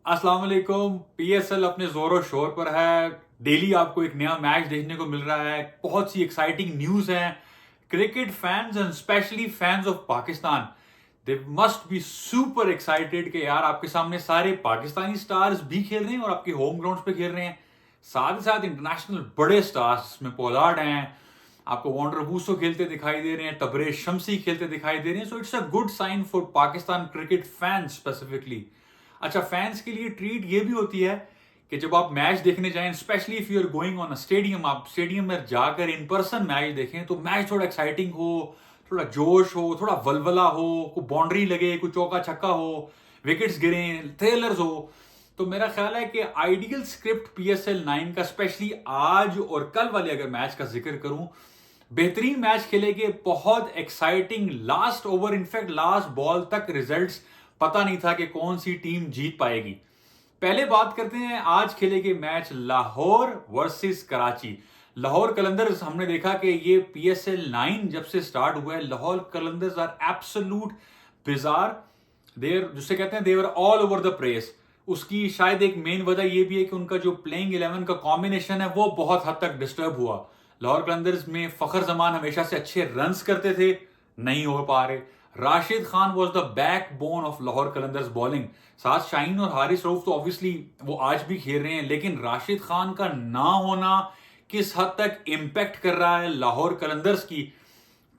अस्सलाम वालेकुम। पीएसएल अपने जोरों शोर पर है। डेली आपको एक नया मैच देखने को मिल रहा है। बहुत सी एक्साइटिंग न्यूज हैं। Cricket fans and specially fans of Pakistan, they must be super excited कि यार आपके सामने सारे पाकिस्तानी स्टार्स भी खेल रहे हैं और आपके होम ग्राउंड पे खेल रहे हैं। साथ ही साथ इंटरनेशनल बड़े स्टार्स में पोलार्ड हैं, आपको वॉन्डर वूसो खेलते दिखाई दे रहे हैं, तबरेज शम्सी खेलते दिखाई दे रहे हैं। So it's a good sign for Pakistan cricket fans specifically. अच्छा, फैंस के लिए ट्रीट ये भी होती है कि जब आप मैच देखने जाएं, specially if you are going on a stadium, आप स्टेडियम में जाकर इन पर्सन मैच देखें तो मैच थोड़ा एक्साइटिंग हो, थोड़ा जोश हो, थोड़ा वलवला हो, कोई बाउंड्री लगे, कोई चौका छक्का हो, विकेट्स गिरे, थ्रिलर्स हो। तो मेरा ख्याल है कि आइडियल स्क्रिप्ट पीएसएल 9 का, स्पेशली आज और कल वाले अगर मैच का जिक्र करूं, बेहतरीन मैच खेलेंगे, बहुत exciting last over, in fact last ball तक रिजल्ट्स पता नहीं था कि कौन सी टीम जीत पाएगी। पहले बात करते हैं आज खेले गए मैच लाहौर वर्सेस कराची। लाहौर कलंदर्स, हमने देखा कि ये पीएसएल 9 जब से स्टार्ट हुआ है, Lahore Qalandars are absolute bizarre. There जिसे कहते हैं they were all over the press. उसकी शायद एक मेन वजह यह भी है कि उनका जो प्लेइंग 11 का कॉम्बिनेशन है वो बहुत हद तक डिस्टर्ब हुआ। लाहौर कलंदर्स में फखर जमान हमेशा से अच्छे रन्स करते थे, नहीं हो पा रहे। Rashid Khan was the back bone of Lahore Qalandars bowling. साथ शाहीन और हारिस रऊफ तो ऑब्वियसली वो आज भी खेल रहे हैं, लेकिन राशिद खान का ना होना किस हद तक इंपैक्ट कर रहा है लाहौर कलंदर्स की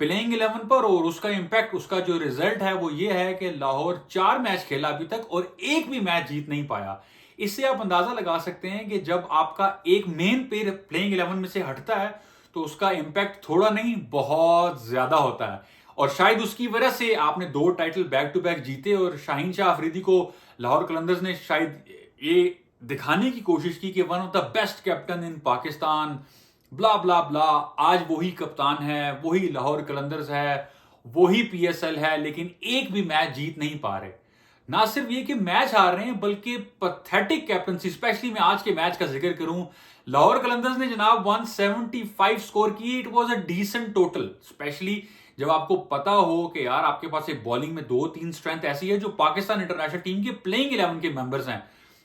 प्लेइंग 11 पर, और उसका इंपैक्ट, उसका जो रिजल्ट है वो ये है कि लाहौर 4 मैच खेला अभी तक और एक भी मैच जीत नहीं पाया। इससे आप अंदाजा लगा सकते हैं कि जब आपका एक मेन प्लेयर प्लेइंग 11 में से हटता है तो उसका इंपैक्ट थोड़ा नहीं बहुत ज्यादा होता है। और शायद उसकी वजह से आपने 2 टाइटल बैक टू बैक जीते और शाहीन शाह अफरीदी को लाहौर कलंदर्स ने शायद ये दिखाने की कोशिश की कि one of the best captain in Pakistan, blah blah blah. आज वही कप्तान है, वही लाहौर कलंदर्स है, वही पीएसएल है, लेकिन एक भी मैच जीत नहीं पा रहे। ना सिर्फ ये कि मैच हार रहे हैं, बल्कि पैथेटिक कैप्टनसी। स्पेशली मैं आज के मैच का जिक्र करूं, लाहौर कलंदर्स ने जनाब 175 स्कोर किए। It was a decent total, specially जब आपको पता हो कि यार आपके पास एक बॉलिंग में 2-3 स्ट्रेंथ ऐसी है जो पाकिस्तान इंटरनेशनल टीम के प्लेइंग 11 के मेंबर्स हैं,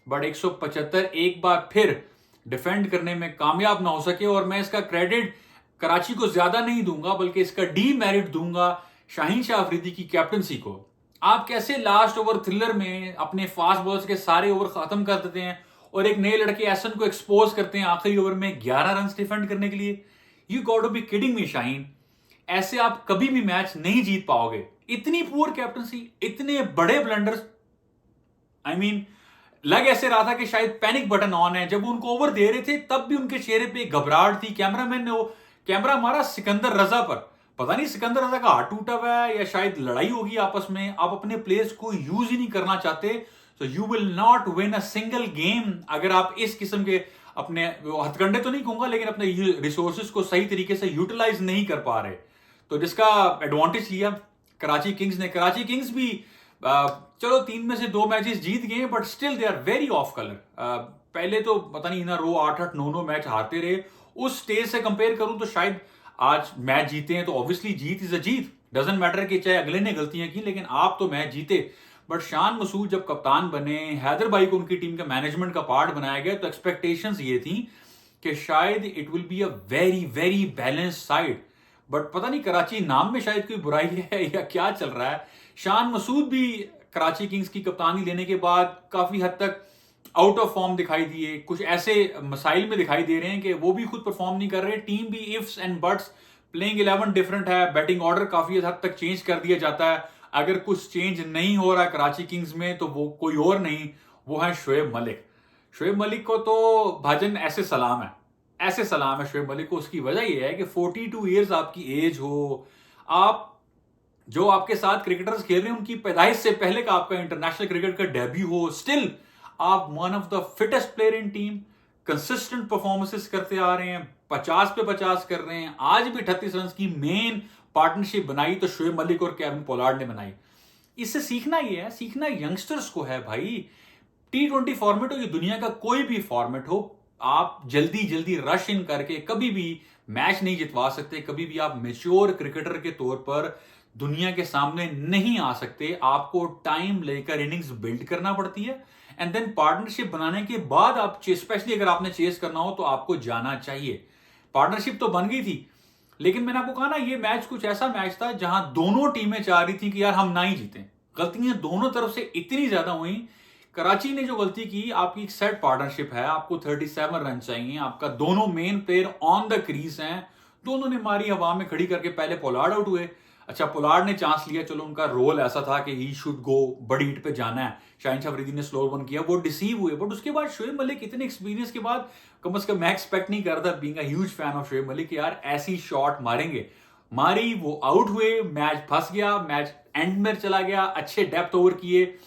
बट 175 एक बार फिर डिफेंड करने में कामयाब ना हो सके। और मैं इसका क्रेडिट कराची को ज्यादा नहीं दूंगा, बल्कि इसका डी मेरिट दूंगा शाहीन शाह अफरीदी की कैप्टनसी को। आप कैसे लास्ट ओवर थ्रिलर में अपने फास्ट बॉलर्स के सारे ओवर खत्म कर देते हैं और एक नए लड़के एसन को एक्सपोज करते हैं आखिरी ओवर में 11 रन डिफेंड करने के लिए। You got to be kidding me Shaheen. ऐसे आप कभी भी मैच नहीं जीत पाओगे। इतनी पुअर कैप्टनसी, इतने बड़े ब्लंडर्स। आई मीन, लग ऐसे रहा था कि शायद पैनिक बटन ऑन है। जब वो उनको ओवर दे रहे थे तब भी उनके चेहरे पे घबराहट थी। कैमरामैन ने वो कैमरा मारा सिकंदर रजा पर। पता नहीं सिकंदर रजा का हाथ टूटा हुआ है या शायद लड़ाई होगी आपस में। आप अपने प्लेयर्स को यूज ही नहीं करना चाहते, तो you will not win a single game अगर आप इस किस्म के अपने हथकंडे तो नहीं कहूंगा, लेकिन अपने रिसोर्सेज को सही तरीके से यूटिलाइज नहीं कर पा रहे। तो जिसका एडवांटेज लिया कराची किंग्स ने। कराची किंग्स भी चलो 3 में से 2 मैचेस जीत गए, but still they are very off colour. पहले तो पता नहीं ना रो 8-8 9-9 मैच हारते रहे। उस स्टेज से कंपेयर करूं तो शायद आज मैच जीते हैं तो obviously Jeet is a Jeet. Doesn't matter कि चाहे अगले ने गलतियां की, लेकिन आप तो मैच जीते। बट शान मसूद जब कप्तान बने, हैदर भाई को उनकी टीम का मैनेजमेंट का पार्ट बनाया गया, तो एक्सपेक्टेशंस ये थी कि शायद it will be a very very balance side. But पता नहीं कराची नाम में शायद कोई बुराई है या क्या चल रहा है। शान मसूद भी कराची किंग्स की कप्तानी लेने के बाद काफी हद तक आउट ऑफ फॉर्म दिखाई दिए। कुछ ऐसे मसाइल में दिखाई दे रहे हैं कि वो भी खुद परफॉर्म नहीं कर रहे। टीम भी ifs and buts, playing 11 different है, बैटिंग ऑर्डर काफी हद तक चेंज कर दिया जाता है। अगर कुछ चेंज नहीं हो रहा कराची किंग्स में तो वो कोई और नहीं, वो है शोएब मलिक। शोएब मलिक को तो भाजन ऐसे सलाम है, ऐसे सलाम है शोएब मलिक को। उसकी वजह यह है कि 42 ईयर्स आपकी एज हो, आप जो आपके साथ क्रिकेटर्स खेल रहे हैं उनकी पैदाइश से पहले का आपका इंटरनेशनल क्रिकेट का डेब्यू हो, स्टिल आप one of the fittest player in team, consistent performances करते आ रहे हैं, 50 पे 50 कर रहे हैं। आज भी 38 रन की मेन पार्टनरशिप बनाई तो शोएब मलिक और केविन पोलार्ड ने बनाई। इससे सीखना ये है, सीखना यंगस्टर्स को है भाई। T20 फॉर्मेट हो या दुनिया का कोई भी फॉर्मेट हो, आप जल्दी जल्दी रश इन करके कभी भी मैच नहीं जितवा सकते। कभी भी आप मेच्योर क्रिकेटर के तौर पर दुनिया के सामने नहीं आ सकते। आपको टाइम लेकर इनिंग्स बिल्ड करना पड़ती है एंड देन पार्टनरशिप बनाने के बाद आप स्पेशली अगर आपने चेस करना हो तो आपको जाना चाहिए। पार्टनरशिप तो बन गई थी, लेकिन मैंने आपको कहा ना ये मैच कुछ ऐसा मैच था जहां दोनों टीमें चाह रही थी कि यार हम ना ही जीतें। गलतियां दोनों तरफ से इतनी ज्यादा हुई। कराची ने जो गलती की, आपकी एक सेट पार्टनरशिप है, आपको 37 रन चाहिए, आपका दोनों main player on the crease हैं, दोनों ने मारी हवा में खड़ी करके, पहले पोलार्ड आउट हुए। अच्छा, पोलार्ड ने चांस लिया, चलो उनका रोल ऐसा था कि ही शुड गो, बड़ी हिट पे जाना है। शाहीन शाह अफरीदी ने स्लो वन किया, वो डिसीव हुए। बट उसके बाद शोएब मलिक इतने एक्सपीरियंस के बाद, कम से कम मैं एक्सपेक्ट नहीं करता, being a huge fan of Shoaib Malik, यार ऐसी शॉट मारेंगे। मारी, वो आउट हुए, मैच फंस गया, मैच एंड में चला गया, अच्छे डेप्थ ओवर किए।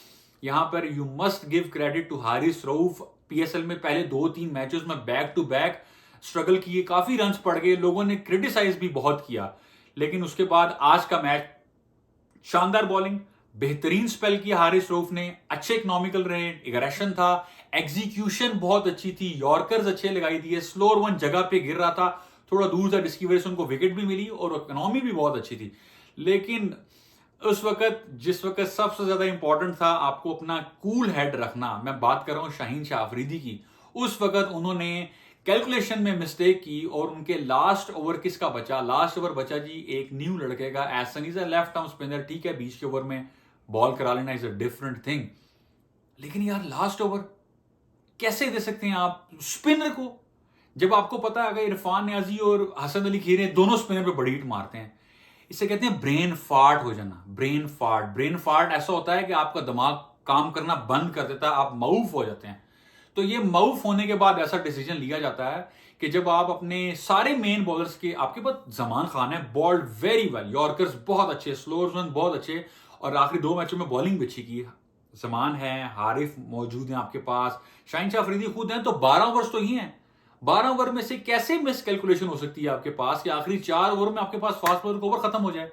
यहां पर you must give credit to Haris Rauf. PSL में पहले 2-3 मैचेस में बैक टू बैक स्ट्रगल किए, काफी रन्स पड़ गए, लोगों ने क्रिटिसाइज भी बहुत किया। लेकिन उसके बाद आज का मैच, शानदार बॉलिंग, बेहतरीन स्पेल किया हारिस रऊफ ने, अच्छे इकोनॉमिकल रहे, एग्रेशन था, एग्जीक्यूशन बहुत अच्छी थी, यॉर्कर्स अच्छे लगाई दिए, स्लोअर वन जगह पे गिर रहा था, थोड़ा दूर था, जिसकी वजह से उनको विकेट भी मिली और इकोनॉमी भी बहुत अच्छी थी। लेकिन उस वक्त, जिस वक्त सबसे ज्यादा इंपॉर्टेंट था आपको अपना कूल हेड रखना, मैं बात कर रहा हूं शाहीन शाह अफरीदी की, उस वक्त उन्होंने कैलकुलेशन में मिस्टेक की और उनके लास्ट ओवर किसका बचा? लास्ट ओवर बचा जी एक न्यू लड़के का, Ahsan is a left arm spinner, ठीक है 20 के ओवर में बॉल करा लेना इज अ डिफरेंट थिंग, लेकिन यार लास्ट ओवर कैसे दे सकते हैं आप स्पिनर को, जब आपको पता है अगर इरफान नियाजी और हसन अली खीरे दोनों स्पिनर पे बड़ी हिट मारते हैं। इसे कहते हैं ब्रेन फार्ट हो जाना। ब्रेन फार्ट ऐसा होता है कि आपका दिमाग काम करना बंद कर देता है, आप माऊफ हो जाते हैं। तो ये माऊफ होने के बाद ऐसा डिसीजन लिया जाता है कि जब आप अपने सारे मेन बॉलर्स के, आपके पास जमान खान है, बॉल्ड वेरी वेल, यॉर्कर्स बहुत अच्छे, स्लोअर्स बहुत अच्छे, और आखिरी 2 मैचों में बॉलिंग भी अच्छी की। जमान है, हारिफ मौजूद हैं आपके पास, शाहीन शाह अफरीदी खुद हैं, तो 12 ओवर्स तो ही हैं। 12 ओवर में से कैसे मिस कैलकुलेशन हो सकती है आपके पास कि आखिरी 4 ओवर में आपके पास फास्ट बॉलर का ओवर खत्म हो जाए?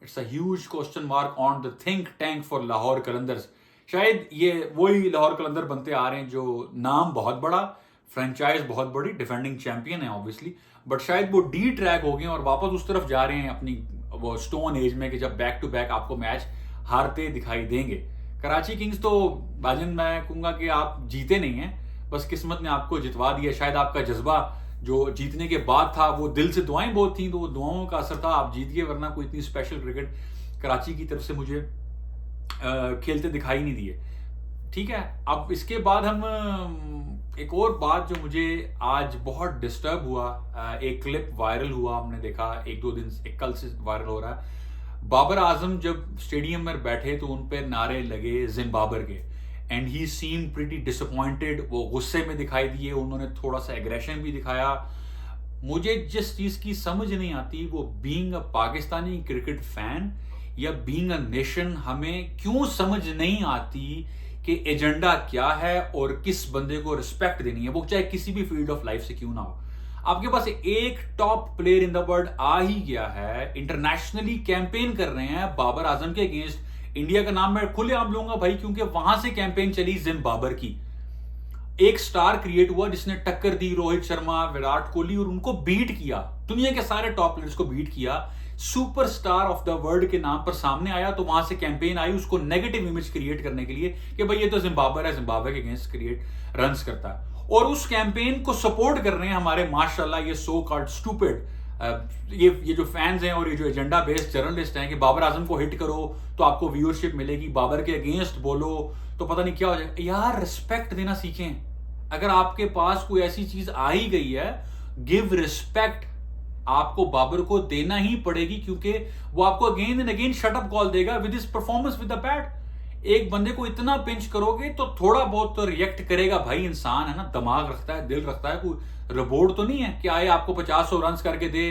It's a huge question mark on the think tank for Lahore Qalandars. शायद ये वही लाहौर कलंदर बनते आ रहे हैं जो नाम बहुत बड़ा, फ्रेंचाइज बहुत बड़ी, डिफेंडिंग चैंपियन है ऑब्वियसली, बट शायद वो डी ट्रैक हो गए और वापस उस तरफ जा रहे हैं अपनी वो स्टोन एज में कि जब बैक टू बैक आपको मैच हारते दिखाई देंगे। कराची किंग्स तो भाजन मैं कहूंगा कि आप जीते नहीं हैं, बस किस्मत ने आपको जितवा दिया। शायद आपका जज्बा जो जीतने के बाद था, वो दिल से दुआएं बहुत थी, तो वो दुआओं का असर था, आप जीत गए, वरना कोई इतनी स्पेशल क्रिकेट कराची की तरफ से मुझे खेलते दिखाई नहीं दिए। ठीक है, अब इसके बाद हम एक और बात जो मुझे आज बहुत डिस्टर्ब हुआ, एक क्लिप वायरल हुआ, हमने देखा 1-2 दिन, एक कल से वायरल हो रहा है। बाबर आजम जब स्टेडियम में बैठे तो उन पर नारे लगे जिम्बाबर के, and he seem pretty disappointed, वो गुस्से में दिखाई दिए, उन्होंने थोड़ा सा एग्रेशन भी दिखाया। मुझे जिस चीज की समझ नहीं आती, वो being a Pakistani cricket fan या बीइंग अ नेशन, हमें क्यों समझ नहीं आती कि एजेंडा क्या है और किस बंदे को रिस्पेक्ट देनी है, वो चाहे किसी भी फील्ड ऑफ लाइफ से क्यों ना हो। आपके पास एक top player in the world आ ही गया है, इंटरनेशनली कैंपेन कर रहे हैं बाबर आजम के अगेंस्ट। इंडिया का नाम मैं खुलेआम लूंगा भाई, क्योंकि वहां से कैंपेन चली जिम्बाबर की। एक स्टार क्रिएट हुआ जिसने टक्कर दी रोहित शर्मा, विराट कोहली, और उनको बीट किया, दुनिया के सारे टॉप प्लेयर्स को बीट किया, सुपरस्टार ऑफ द वर्ल्ड के नाम पर सामने आया। तो वहां से कैंपेन आई उसको नेगेटिव इमेज क्रिएट करने के लिए कि भाई ये तो जिम्बाब्वे है, जिम्बाब्वे के अगेंस्ट क्रिएट रन्स करता है, और उस कैंपेन को सपोर्ट कर रहे हैं हमारे माशाल्लाह ये सो कॉल्ड स्टूपिड ये जो फैंस हैं और ये जो एजेंडा बेस्ड जर्नलिस्ट हैं कि बाबर आजम को हिट करो तो आपको व्यूअरशिप मिलेगी, बाबर के अगेंस्ट बोलो तो पता नहीं क्या हो जाएगा। यार रिस्पेक्ट देना सीखें। अगर आपके पास कोई ऐसी चीज आ ही गई है, गिव रिस्पेक्ट, आपको बाबर को देना ही पड़ेगी, क्योंकि वो आपको again and again shut up call देगा with his performance with the bat. एक बंदे को इतना पिंच करोगे तो थोड़ा बहुत तो रिएक्ट करेगा भाई, इंसान है ना, दिमाग रखता है, दिल रखता है, कोई रोबोट तो नहीं है कि आए आपको 50-100 रन करके दे,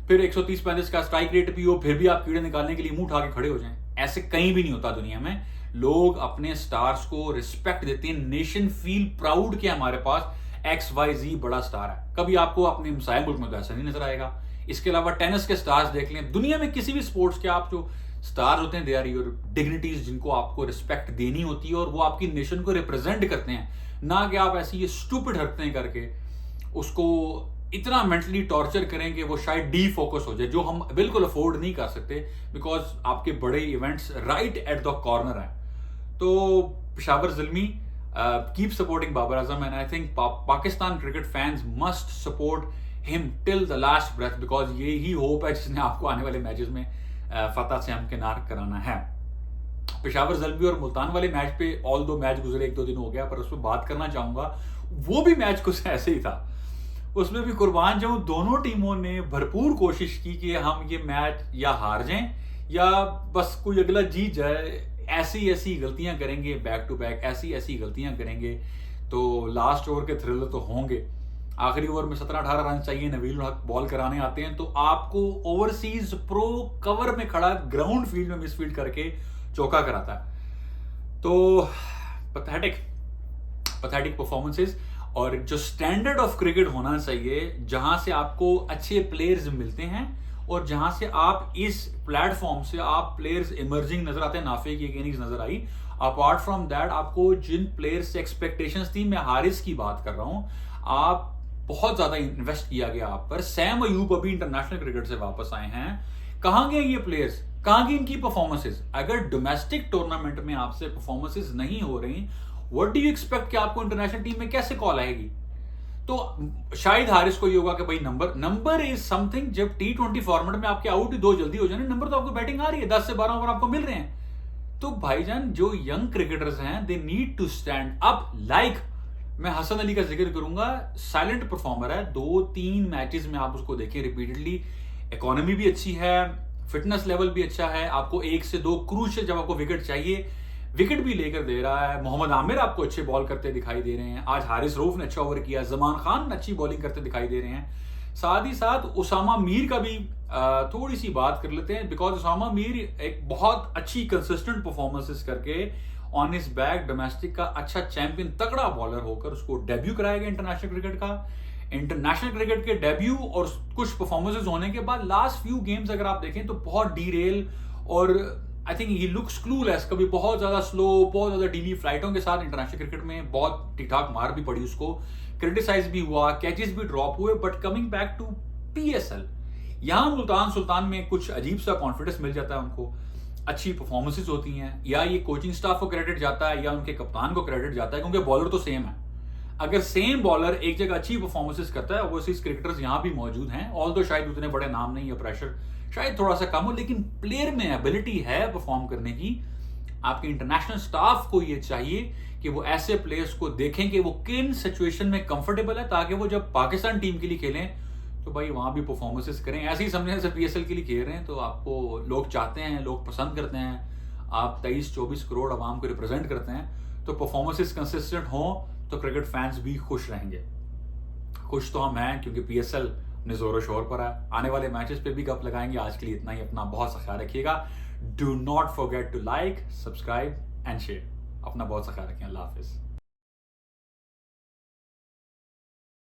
फिर 130-135 का स्ट्राइक रेट भी हो, फिर भी आप कीड़े निकालने के लिए मुंह उठा के खड़े हो जाएं। ऐसे कहीं भी नहीं होता दुनिया में। लोग अपने स्टार्स को रिस्पेक्ट देते हैं, नेशन फील प्राउड कि हमारे पास XYZ बड़ा स्टार है। कभी आपको अपने हमसाया मुल्क में तो ऐसा नहीं नजर आएगा। इसके अलावा टेनिस के स्टार्स देख लें, दुनिया में किसी भी स्पोर्ट्स के आप जो स्टार्स होते हैं, दे आर योर डिग्निटीज, जिनको आपको रिस्पेक्ट देनी होती है और वो आपकी नेशन को रिप्रेजेंट करते हैं, ना कि आप ऐसी ये स्टूपिड हरकतें करके उसको इतना मेंटली टॉर्चर करें कि वो शायद डी फोकस हो जाए, जो हम बिल्कुल अफोर्ड नहीं कर सकते, बिकॉज आपके बड़े events right at the corner हैं। तो Peshawar ज़ुल्मी keep supporting Babar Azam, and I think Pakistan cricket fans must support him till the last breath, because यही होप है जिसने आपको आने वाले मैचेस में फतह से हमकिनार कराना है। पेशावर ज़ल्बी और मुल्तान वाले मैच पे ऑल दो मैच गुजरे 1-2 दिन हो गया, पर उस पर बात करना चाहूंगा। वो भी मैच कुछ ऐसे ही था, उसमें भी कुर्बान जाऊं दोनों टीमों ने भरपूर कोशिश की कि हम ये मैच या हार जाएं या बस कोई अगला जीत जाए। ऐसी ऐसी गलतियां करेंगे बैक टू बैक, ऐसी ऐसी गलतियां करेंगे तो लास्ट ओवर के थ्रिलर तो होंगे। आखिरी ओवर में 17-18 रन चाहिए, नवील हक बॉल कराने आते हैं तो आपको ओवरसीज प्रो कवर में खड़ा ग्राउंड फील्ड में मिसफील्ड करके चौका कराता है। तो पैथेटिक परफॉर्मेंसेस, और जो स्टैंडर्ड ऑफ क्रिकेट होना चाहिए, जहां से आपको अच्छे प्लेयर्स मिलते हैं और जहां से आप इस प्लेटफॉर्म से आप प्लेयर्स इमर्जिंग नजर आते हैं। नाफे की एक इनिंग्स नजर आई। अपार्ट फ्रॉम दैट आपको जिन प्लेयर्स से एक्सपेक्टेशंस थी, मैं हारिस की बात कर रहा हूं, आप बहुत ज्यादा इन्वेस्ट किया गया आप पर। सैम अयूब अभी इंटरनेशनल क्रिकेट से वापस आए हैं, कहां गए ये प्लेयर्स, कहां गई इनकी परफॉर्मेंसेस? अगर डोमेस्टिक टूर्नामेंट में आपसे परफॉर्मेंसेस नहीं हो रही, व्हाट डू यू एक्सपेक्ट कि आपको इंटरनेशनल टीम में कैसे कॉल आएगी? तो शायद हारिस को ये होगा कि भाई नंबर इज समथिंग। जब T20 फॉर्मेट में आपके आउट 2 जल्दी हो जाने, नंबर तो आपको बैटिंग आ रही है, 10 से 12 ओवर आपको मिल रहे हैं। तो भाईजान जो यंग क्रिकेटर्स हैं, they need to stand up. Like मैं हसन अली का जिक्र करूंगा, साइलेंट परफॉर्मर है, 2-3 मैचेस में आप उसको देखें रिपीटेडली, इकोनॉमी भी अच्छी है, फिटनेस लेवल भी अच्छा है, आपको 1 से 2 क्रूशियल जब आपको विकेट चाहिए विकेट भी लेकर दे रहा है। मोहम्मद आमिर आपको अच्छे बॉल करते दिखाई दे रहे हैं, आज हारिस रऊफ ने अच्छा ओवर किया, जमान खान अच्छी बॉलिंग करते दिखाई दे रहे हैं। साथ ही साथ उसामा मीर का भी थोड़ी सी बात कर लेते हैं, बिकॉज उसामा मीर एक बहुत अच्छी कंसिस्टेंट परफॉर्मेंसेस करके ऑन हिज बैक डोमेस्टिक का अच्छा चैंपियन तगड़ा बॉलर होकर उसको डेब्यू कराया गया इंटरनेशनल क्रिकेट का। इंटरनेशनल क्रिकेट के डेब्यू और कुछ परफॉर्मेंसेस होने के बाद लास्ट फ्यू गेम्स अगर आप देखें तो बहुत डीरेल और I think he looks clueless, कभी बहुत ज्यादा स्लो, बहुत ज्यादा डीली फ्लाइटों के साथ इंटरनेशनल क्रिकेट में बहुत ठीक ठाक मार भी पड़ी उसको, क्रिटिसाइज भी हुआ, कैचेस भी ड्रॉप हुए। But coming back to PSL, यहां मुल्तान सुल्तान में कुछ अजीब सा कॉन्फिडेंस मिल जाता है उनको, अच्छी परफॉर्मेंसेस होती हैं, या ये कोचिंग स्टाफ को क्रेडिट जाता है या उनके कप्तान को क्रेडिट जाता है, क्योंकि बॉलर तो सेम है। अगर सेम बॉलर एक जगह अच्छी परफॉर्मेंसेस करता है, ओवरसीज क्रिकेटर्स यहां भी मौजूद हैं, ऑल दो शायद उतने बड़े नाम नहीं है, प्रेशर शायद थोड़ा सा कम हो, लेकिन प्लेयर में एबिलिटी है परफॉर्म करने की। आपके इंटरनेशनल स्टाफ को ये चाहिए कि वो ऐसे प्लेयर्स को देखें कि वो किन सिचुएशन में कंफर्टेबल है, ताकि वो जब पाकिस्तान टीम के लिए खेलें तो भाई वहां भी परफॉर्मेंसेस करें। ऐसे ही समझें जैसे PSL के लिए खेल रहे हैं, तो आपको लोग चाहते हैं, लोग पसंद करते हैं, आप 23-24 करोड़ आवाम को रिप्रेजेंट करते हैं, तो परफॉर्मेंसेस कंसिस्टेंट हो तो क्रिकेट फैंस भी खुश रहेंगे। खुश तो हम हैं क्योंकि PSL अपने जोरों शोर पर है। आने वाले मैचेस पे भी गप लगाएंगे। आज के लिए इतना ही, अपना बहुत सा ख्याल रखिएगा। Do not forget to like, subscribe and share. अपना बहुत सा ख्याल रखें। अल्लाह हाफिज।